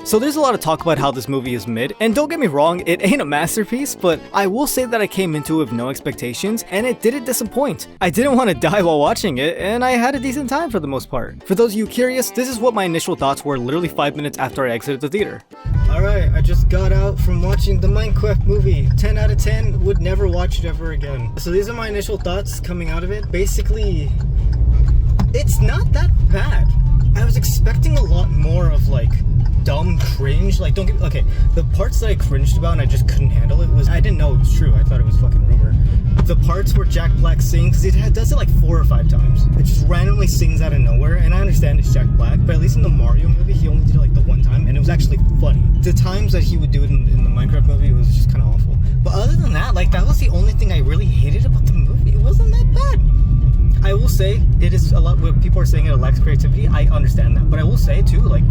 So there's a lot of talk about how this movie is mid, and don't get me wrong, it ain't a masterpiece, but I will say that I came into it with no expectations, and it didn't disappoint. I didn't want to die while watching it, and I had a decent time for the most part. For those of you curious, this is what my initial thoughts were literally 5 minutes after I exited the theater. Alright, I just got out from watching the Minecraft movie. 10 out of 10, would never watch it ever again. So these are my initial thoughts coming out of it. Basically, it's not that bad. I was expecting a lot more of like dumb cringe. Like, don't get okay, the parts that I cringed about and I just couldn't handle it was I didn't know it was true. I thought it was fucking rumor. The parts where Jack Black sings, because he does it like 4 or 5 times. It just randomly sings out of nowhere, and I understand it's Jack Black, but at least in the Mario movie, he only did it like the one time, and it was actually funny. The times that he would do it in the Minecraft movie, it was just kind of awful. But other than that, like, that was the only thing I really hated about the movie. It wasn't that bad. I will say, it is a lot, what people are saying it lacks creativity, I understand that. But I will say too, like,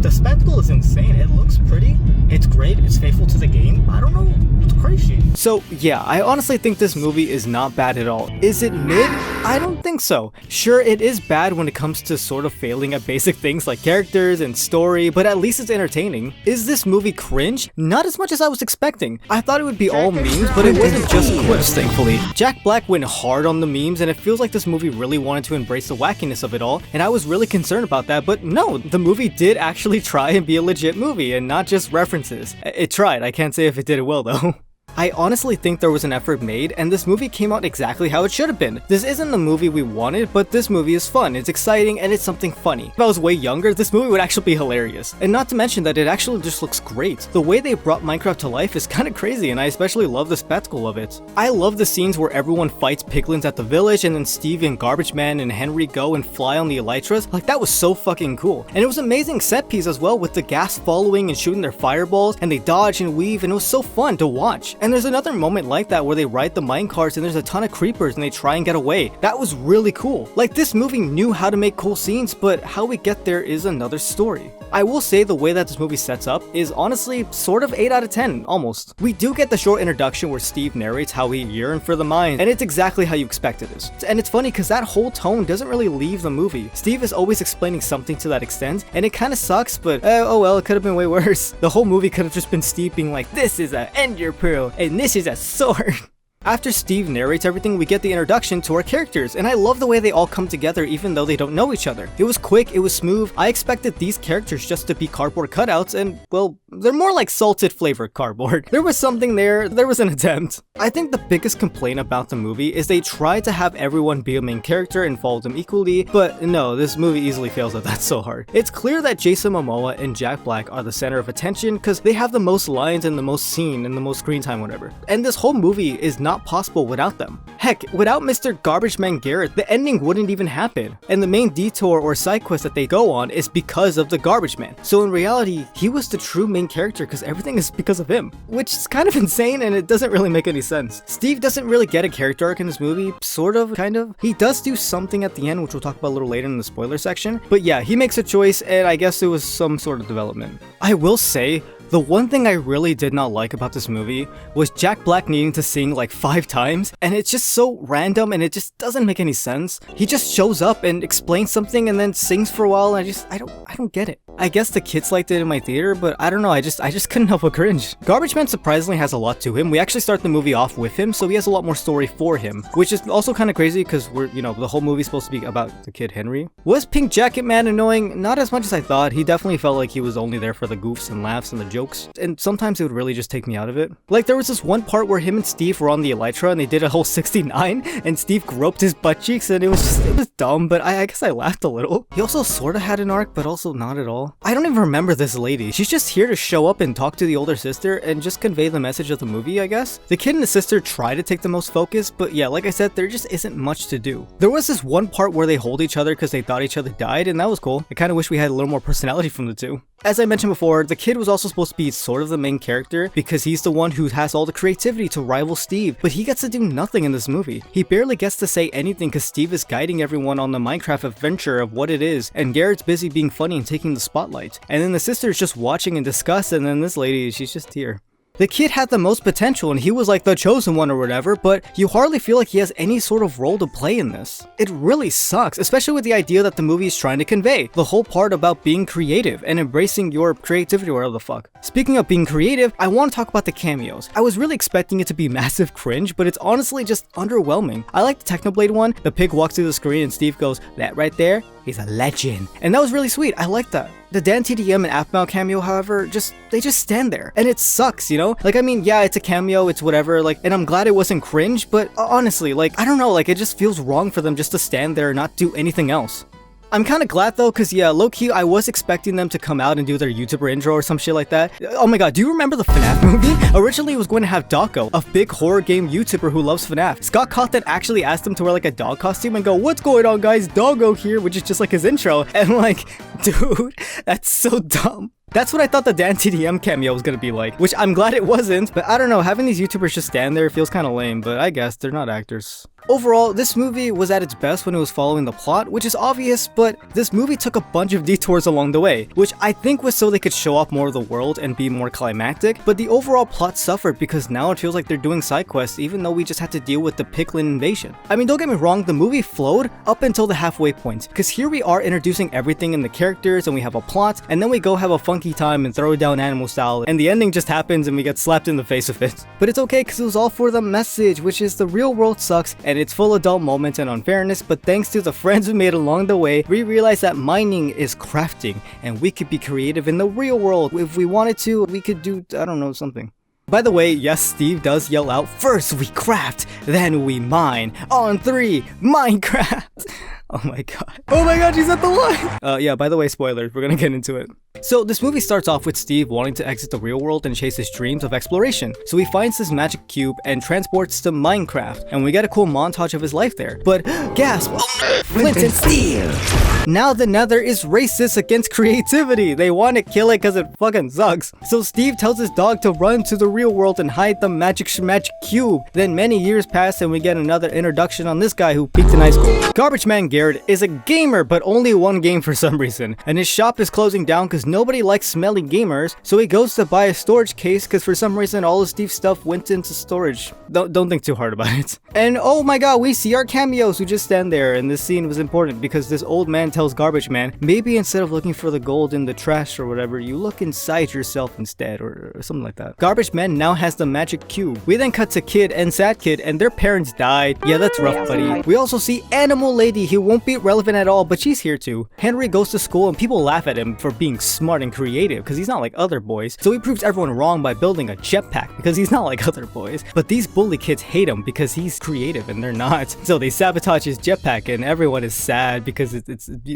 the spectacle is insane. It looks pretty, it's great, it's faithful to the game. I don't know, it's crazy. So yeah, I honestly think this movie is not bad at all. Is it mid? I don't think so. Sure, it is bad when it comes to sort of failing at basic things like characters and story, but at least it's entertaining. Is this movie cringe? Not as much as I was expecting. I thought it would be all memes, but it wasn't just quips, thankfully. Jack Black went hard on the memes, and it feels like this movie really wanted to embrace the wackiness of it all, and I was really concerned about that, but no, the movie did actually try and be a legit movie and not just references. It tried. I can't say if it did it well though. I honestly think there was an effort made, and this movie came out exactly how it should have been. This isn't the movie we wanted, but this movie is fun, it's exciting, and it's something funny. If I was way younger, this movie would actually be hilarious. And not to mention that it actually just looks great. The way they brought Minecraft to life is kinda crazy, and I especially love the spectacle of it. I love the scenes where everyone fights piglins at the village, and then Steve and Garbage Man and Henry go and fly on the elytras. Like, that was so fucking cool. And it was amazing set piece as well, with the gas following and shooting their fireballs, and they dodge and weave, and it was so fun to watch. And there's another moment like that where they ride the minecarts and there's a ton of creepers and they try and get away. That was really cool. Like, this movie knew how to make cool scenes, but how we get there is another story. I will say the way that this movie sets up is honestly sort of 8 out of 10, almost. We do get the short introduction where Steve narrates how he yearned for the mine, and it's exactly how you expect it is. And it's funny because that whole tone doesn't really leave the movie. Steve is always explaining something to that extent, and it kind of sucks, but oh well, it could have been way worse. The whole movie could have just been Steve being like, this is an ender pearl, and this is a sword. After Steve narrates everything, we get the introduction to our characters, and I love the way they all come together even though they don't know each other. It was quick, it was smooth. I expected these characters just to be cardboard cutouts, and well, they're more like salted flavored cardboard. There was something there was an attempt. I think the biggest complaint about the movie is they tried to have everyone be a main character and follow them equally, but no, this movie easily fails at that so hard. It's clear that Jason Momoa and Jack Black are the center of attention because they have the most lines and the most scene and the most screen time, whatever. And this whole movie is not possible without them. Heck, without Mr. Garbage Man Garrett, the ending wouldn't even happen. And the main detour or side quest that they go on is because of the Garbage Man. So in reality, he was the true main character because everything is because of him. Which is kind of insane and it doesn't really make any sense. Steve doesn't really get a character arc in this movie, sort of, kind of. He does do something at the end, which we'll talk about a little later in the spoiler section. But yeah, he makes a choice and I guess it was some sort of development. I will say, the one thing I really did not like about this movie was Jack Black needing to sing like 5 times, and it's just so random and it just doesn't make any sense. He just shows up and explains something and then sings for a while, and I don't get it. I guess the kids liked it in my theater, but I don't know, I just couldn't help but cringe. Garbage Man surprisingly has a lot to him. We actually start the movie off with him, so he has a lot more story for him, which is also kind of crazy because we're, you know, the whole movie's supposed to be about the kid Henry. Was Pink Jacket Man annoying? Not as much as I thought. He definitely felt like he was only there for the goofs and laughs and the jokes, and sometimes it would really just take me out of it. Like, there was this one part where him and Steve were on the elytra and they did a whole 69 and Steve groped his butt cheeks, and it was dumb, but I guess I laughed a little. He also sort of had an arc, but also not at all. I don't even remember this lady. She's just here to show up and talk to the older sister and just convey the message of the movie, I guess. The kid and the sister try to take the most focus, but yeah, like I said, there just isn't much to do. There was this one part where they hold each other because they thought each other died, and that was cool. I kind of wish we had a little more personality from the two. As I mentioned before, the kid was also supposed to be sort of the main character because he's the one who has all the creativity to rival Steve, but he gets to do nothing in this movie. He barely gets to say anything because Steve is guiding everyone on the Minecraft adventure of what it is, and Garrett's busy being funny and taking the spotlight. And then the sister's just watching in disgust, and then this lady, she's just here. The kid had the most potential and he was like the chosen one or whatever, but you hardly feel like he has any sort of role to play in this. It really sucks, especially with the idea that the movie is trying to convey. The whole part about being creative and embracing your creativity or whatever the fuck. Speaking of being creative, I want to talk about the cameos. I was really expecting it to be massive cringe, but it's honestly just underwhelming. I like the Technoblade one. The pig walks through the screen and Steve goes, "That right there, he's a legend." And that was really sweet. I like that. The Dan TDM and Apmao cameo, however, they just stand there. And it sucks, you know? Like, I mean, yeah, it's a cameo, it's whatever, like, and I'm glad it wasn't cringe, but honestly, like, I don't know, like, it just feels wrong for them just to stand there and not do anything else. I'm kind of glad though, cause yeah, low-key, I was expecting them to come out and do their YouTuber intro or some shit like that. Oh my god, do you remember the FNAF movie? Originally, it was going to have Dawko, a big horror game YouTuber who loves FNAF. Scott Cawthon actually asked him to wear like a dog costume and go, "What's going on, guys? Doggo here," which is just like his intro. And like, dude, that's so dumb. That's what I thought the Dan TDM cameo was gonna be like, which I'm glad it wasn't, but I don't know, having these YouTubers just stand there feels kind of lame, but I guess they're not actors. Overall, this movie was at its best when it was following the plot, which is obvious, but this movie took a bunch of detours along the way, which I think was so they could show off more of the world and be more climactic, but the overall plot suffered because now it feels like they're doing side quests even though we just had to deal with the Piglin invasion. I mean, don't get me wrong, the movie flowed up until the halfway point, because here we are introducing everything in the characters and we have a plot, and then we go have a funky time and throw down animal style, and the ending just happens and we get slapped in the face with it. But it's okay because it was all for the message, which is the real world sucks and it's full of adult moments and unfairness, but thanks to the friends we made along the way, we realized that mining is crafting and we could be creative in the real world. If we wanted to, we could do, I don't know, something. By the way, yes, Steve does yell out, "First we craft, then we mine. On 3, Minecraft." Oh my god. Oh my god, she's at the line! Yeah, by the way, spoilers, we're gonna get into it. So this movie starts off with Steve wanting to exit the real world and chase his dreams of exploration. So he finds this magic cube and transports to Minecraft, and we get a cool montage of his life there. But, gasp! Flint and steel! Now the Nether is racist against creativity. They want to kill it because it fucking sucks. So Steve tells his dog to run to the real world and hide the magic cube. Then many years pass and we get another introduction on this guy who peaked in high school. Garbage Man Garrett is a gamer, but only one game for some reason. And his shop is closing down because nobody likes smelly gamers. So he goes to buy a storage case because for some reason all of Steve's stuff went into storage. Don't think too hard about it. And oh my god, we see our cameos who just stand there, and this scene was important because this old man tells Garbage Man, maybe instead of looking for the gold in the trash or whatever, you look inside yourself instead, or something like that. Garbage Man now has the magic cube. We then cut to Kid and Sad Kid, and their parents died. Yeah, that's rough, buddy. We also see Animal Lady, who won't be relevant at all, but she's here too. Henry goes to school and people laugh at him for being smart and creative because he's not like other boys. So he proves everyone wrong by building a jetpack because he's not like other boys. But these bully kids hate him because he's creative and they're not. So they sabotage his jetpack and everyone is sad because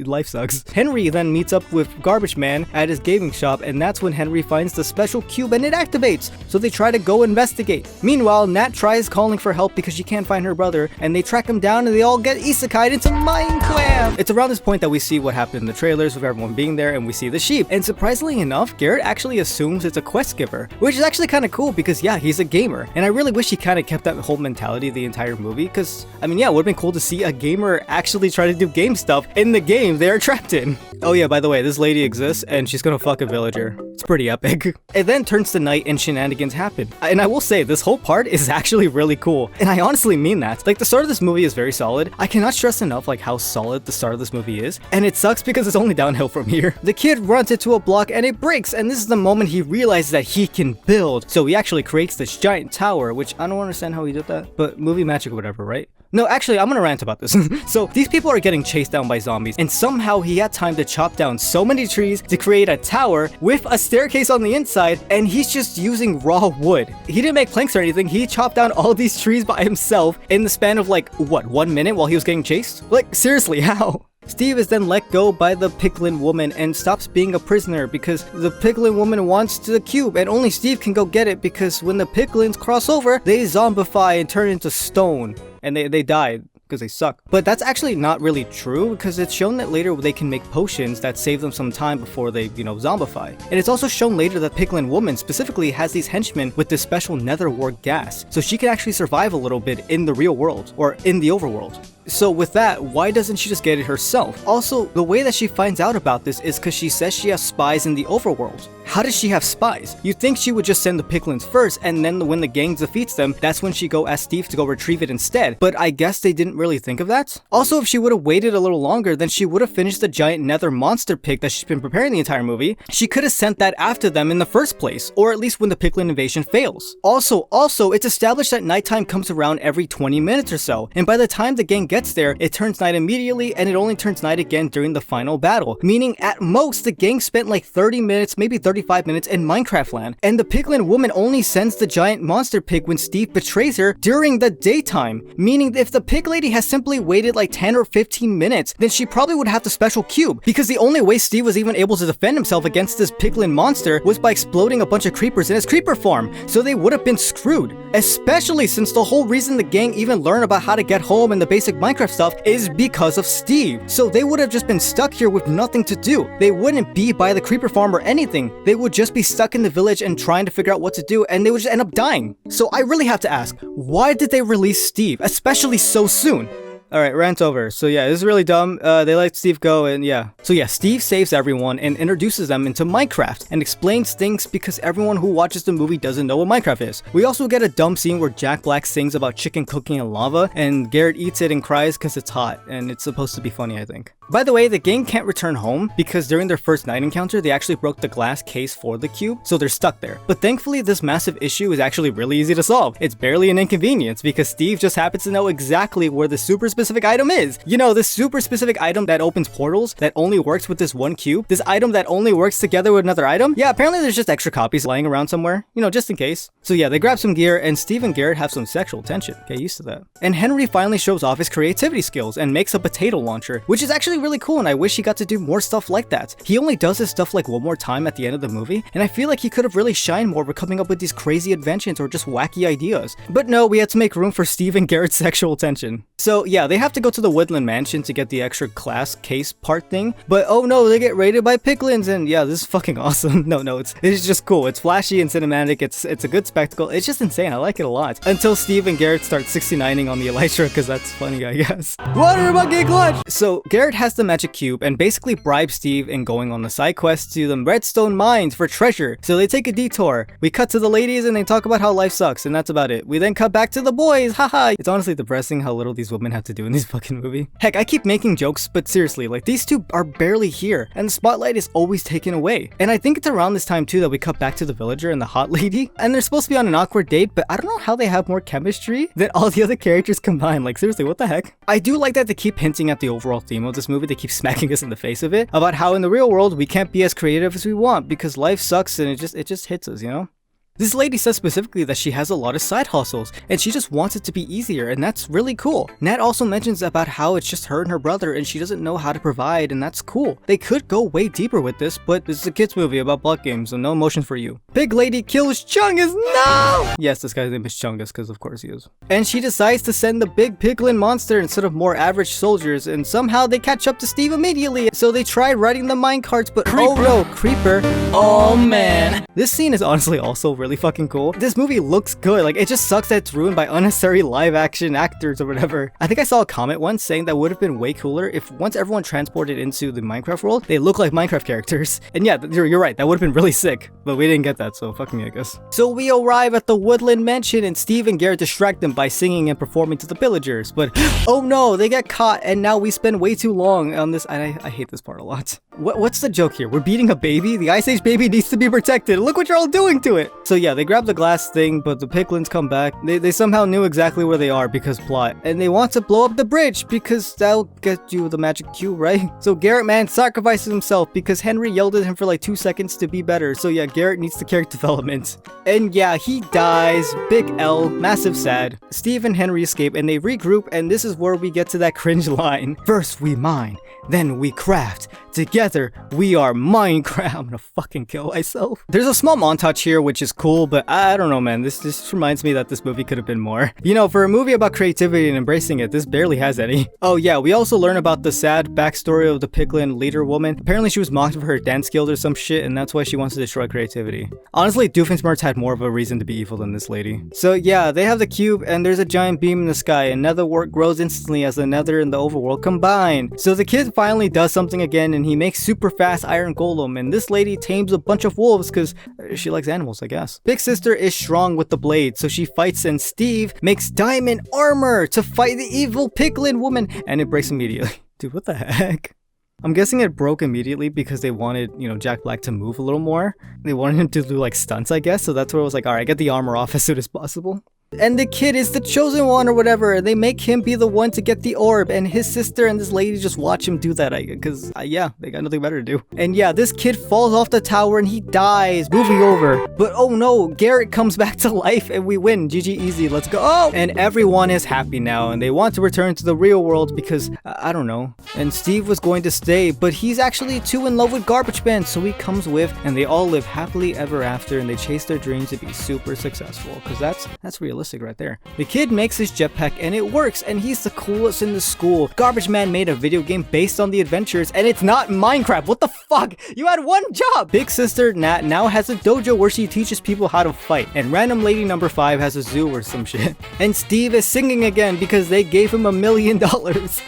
life sucks. Henry then meets up with Garbage Man at his gaming shop, and that's when Henry finds the special cube and it activates. So they try to go investigate. Meanwhile, Nat tries calling for help because she can't find her brother, and they track him down and they all get isekai'd into Minecraft. It's around this point that we see what happened in the trailers with everyone being there, and we see the sheep. And surprisingly enough, Garrett actually assumes it's a quest giver, which is actually kind of cool because yeah, he's a gamer. And I really wish he kind of kept that whole mentality the entire movie because, I mean, yeah, it would have been cool to see a gamer actually try to do game stuff in the game they are trapped in. Oh yeah, by the way, this lady exists and she's gonna fuck a villager. It's pretty epic. It then turns to night and shenanigans happen. And I will say, this whole part is actually really cool. And I honestly mean that. Like, the start of this movie is very solid. I cannot stress enough like how solid the start of this movie is. And it sucks because it's only downhill from here. The kid runs into a block and it breaks, and this is the moment he realizes that he can build. So he actually creates this giant tower, which I don't understand how he did that, but movie magic or whatever, right? No, actually, I'm gonna rant about this. So, these people are getting chased down by zombies, and somehow he had time to chop down so many trees to create a tower with a staircase on the inside, and he's just using raw wood. He didn't make planks or anything, he chopped down all these trees by himself in the span of like, what, 1 minute while he was getting chased? Like, seriously, how? Steve is then let go by the Piglin woman and stops being a prisoner because the Piglin woman wants the cube, and only Steve can go get it because when the Piglins cross over, they zombify and turn into stone. And they died because they suck. But that's actually not really true because it's shown that later they can make potions that save them some time before they, zombify. And it's also shown later that Piglin woman specifically has these henchmen with this special nether wart gas, so she can actually survive a little bit in the real world, or in the overworld. So with that, why doesn't she just get it herself? Also, the way that she finds out about this is because she says she has spies in the overworld. How does she have spies? You'd think she would just send the piglins first, and then when the gang defeats them, that's when she go ask Steve to go retrieve it instead. But I guess they didn't really think of that. Also, if she would have waited a little longer, then she would have finished the giant nether monster pig that she's been preparing the entire movie. She could have sent that after them in the first place, or at least when the piglin invasion fails. Also, it's established that nighttime comes around every 20 minutes or so, and by the time the gang gets there, it turns night immediately, and it only turns night again during the final battle, meaning at most the gang spent like 30 minutes, maybe 35 minutes in Minecraft land, and the piglin woman only sends the giant monster pig when Steve betrays her during the daytime, meaning if the pig lady has simply waited like 10 or 15 minutes, then she probably would have the special cube, because the only way Steve was even able to defend himself against this piglin monster was by exploding a bunch of creepers in his creeper farm, so they would have been screwed, especially since the whole reason the gang even learned about how to get home and the basic Minecraft stuff is because of Steve. So they would have just been stuck here with nothing to do. They wouldn't be by the creeper farm or anything. They would just be stuck in the village and trying to figure out what to do, and they would just end up dying. So I really have to ask, why did they release Steve, especially so soon? Alright, rant over. So yeah, this is really dumb. They let Steve go, and yeah. So yeah, Steve saves everyone and introduces them into Minecraft and explains things because everyone who watches the movie doesn't know what Minecraft is. We also get a dumb scene where Jack Black sings about chicken cooking in lava, and Garrett eats it and cries because it's hot, and it's supposed to be funny, I think. By the way, the gang can't return home because during their first night encounter, they actually broke the glass case for the cube, so they're stuck there. But thankfully, this massive issue is actually really easy to solve. It's barely an inconvenience because Steve just happens to know exactly where the super specific item is. You know, this super specific item that opens portals that only works with this one cube, this item that only works together with another item. Yeah, apparently there's just extra copies lying around somewhere, you know, just in case. So yeah, they grab some gear, and Steve and Garrett have some sexual tension. Get used to that. And Henry finally shows off his creativity skills and makes a potato launcher, which is actually really cool, and I wish he got to do more stuff like that. He only does this stuff like one more time at the end of the movie, and I feel like he could have really shined more for coming up with these crazy inventions or just wacky ideas. But no, we had to make room for Steve and Garrett's sexual tension. So yeah, they have to go to the Woodland Mansion to get the extra glass case part thing, but oh no, they get raided by piglins, and yeah, this is fucking awesome. No, it's just cool. It's flashy and cinematic. It's a good spectacle. It's just insane. I like it a lot. Until Steve and Garrett start 69ing on the elytra, because that's funny, I guess. Water bucket clutch! So Garrett has the magic cube and basically bribes Steve in going on the side quest to the redstone mines for treasure. So they take a detour. We cut to the ladies and they talk about how life sucks, and that's about it. We then cut back to the boys. Haha. It's honestly depressing how little these women have to do in this fucking movie. Heck, I keep making jokes, but seriously, like, these two are barely here, and the spotlight is always taken away. And I think it's around this time too that we cut back to the villager and the hot lady, and they're supposed to be on an awkward date, but I don't know how they have more chemistry than all the other characters combined. Like, seriously, what the heck? I do like that they keep hinting at the overall theme of this movie. They keep smacking us in the face of it about how in the real world we can't be as creative as we want because life sucks, and it just hits us, you know? This lady says specifically that she has a lot of side hustles, and she just wants it to be easier, and that's really cool. Nat also mentions about how it's just her and her brother, and she doesn't know how to provide, and that's cool. They could go way deeper with this, but this is a kids movie about block games, so no emotion for you. Pig lady kills Chungus, no! Yes, this guy's name is Chungus, because of course he is. And she decides to send the big piglin monster instead of more average soldiers, and somehow they catch up to Steve immediately. So they tried riding the minecarts, but oh no, Creeper. Oh man. This scene is honestly also really fucking cool. This movie looks good. Like, it just sucks that it's ruined by unnecessary live action actors or whatever. I think I saw a comment once saying that would have been way cooler if once everyone transported into the Minecraft world, they look like Minecraft characters. And yeah, you're right, that would have been really sick, but we didn't get that, so fuck me, I guess. So we arrive at the Woodland Mansion, and Steve and Garrett distract them by singing and performing to the villagers, but oh no, they get caught, and now we spend way too long on this, and I hate this part a lot. What's the joke here? We're beating a baby? The Ice Age baby needs to be protected. Look what you're all doing to it. So yeah, they grab the glass thing, but the piglins come back. They somehow knew exactly where they are because plot. And they want to blow up the bridge because that'll get you the magic cube, right? So Garrett, man, sacrifices himself because Henry yelled at him for like 2 seconds to be better. So yeah, Garrett needs the character development. And yeah, he dies. Big L. Massive sad. Steve and Henry escape and they regroup, and this is where we get to that cringe line. First we mine, then we craft, Together, we are Minecraft. I'm gonna fucking kill myself. There's a small montage here, which is cool, but I don't know, man. This just reminds me that this movie could have been more. You know, for a movie about creativity and embracing it, this barely has any. Oh yeah, we also learn about the sad backstory of the Piglin leader woman. Apparently she was mocked for her dance skills or some shit, and that's why she wants to destroy creativity. Honestly, Doofenshmirtz had more of a reason to be evil than this lady. So yeah, they have the cube, and there's a giant beam in the sky, and netherwork grows instantly as the nether and the overworld combine. So the kid finally does something again, and he makes super fast iron golem, and this lady tames a bunch of wolves because she likes animals, I guess. Big sister is strong with the blade, so she fights, and Steve makes diamond armor to fight the evil Piglin woman, and it breaks immediately. Dude, what the heck? I'm guessing it broke immediately because they wanted, you know, Jack Black to move a little more. They wanted him to do like stunts, I guess, so that's where I was like, alright, get the armor off as soon as possible. And the kid is the chosen one or whatever. They make him be the one to get the orb, and his sister and this lady just watch him do that, because yeah, they got nothing better to do. And yeah, this kid falls off the tower and he dies. Movie over. But oh no, Garrett comes back to life and we win. GG easy, let's go. Oh! And everyone is happy now, and they want to return to the real world because, I don't know. And Steve was going to stay, but he's actually too in love with Garbage Man, so he comes with, and they all live happily ever after, and they chase their dreams to be super successful, because that's realistic right there. The kid makes his jetpack and it works, and he's the coolest in the school. Garbage Man made a video game based on the adventures, and it's not Minecraft. What the fuck? You had one job! Big sister Nat now has a dojo where she teaches people how to fight, and random lady number 5 has a zoo or some shit. And Steve is singing again because they gave him $1 million.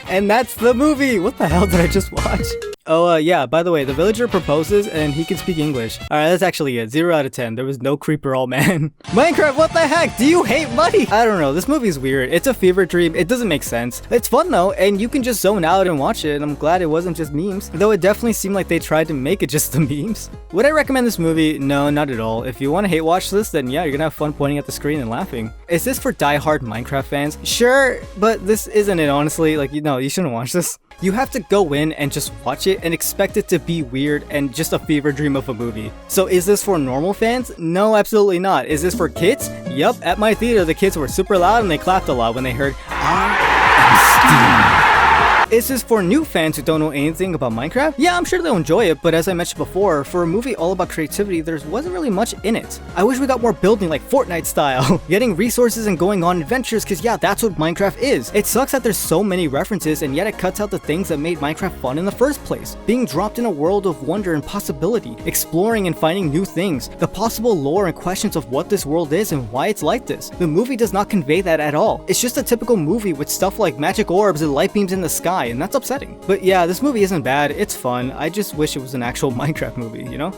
And that's the movie! What the hell did I just watch? Oh, yeah, by the way, the villager proposes and he can speak English. Alright, that's actually it. 0 out of 10. There was no creeper all man. Minecraft, what the heck? Do you hate money? I don't know, this movie's weird. It's a fever dream. It doesn't make sense. It's fun though, and you can just zone out and watch it, and I'm glad it wasn't just memes. Though it definitely seemed like they tried to make it just the memes. Would I recommend this movie? No, not at all. If you want to hate watch this, then yeah, you're gonna have fun pointing at the screen and laughing. Is this for die-hard Minecraft fans? Sure, but this isn't it, honestly. Like, you shouldn't watch this. You have to go in and just watch it and expect it to be weird and just a fever dream of a movie. So is this for normal fans? No, absolutely not. Is this for kids? Yup, at my theater the kids were super loud and they clapped a lot when they heard I am Steve. Is this for new fans who don't know anything about Minecraft? Yeah, I'm sure they'll enjoy it, but as I mentioned before, for a movie all about creativity, there wasn't really much in it. I wish we got more building like Fortnite style, getting resources and going on adventures, cause yeah, that's what Minecraft is. It sucks that there's so many references and yet it cuts out the things that made Minecraft fun in the first place. Being dropped in a world of wonder and possibility, exploring and finding new things, the possible lore and questions of what this world is and why it's like this. The movie does not convey that at all. It's just a typical movie with stuff like magic orbs and light beams in the sky, and that's upsetting. But yeah, this movie isn't bad, it's fun. I just wish it was an actual Minecraft movie, you know?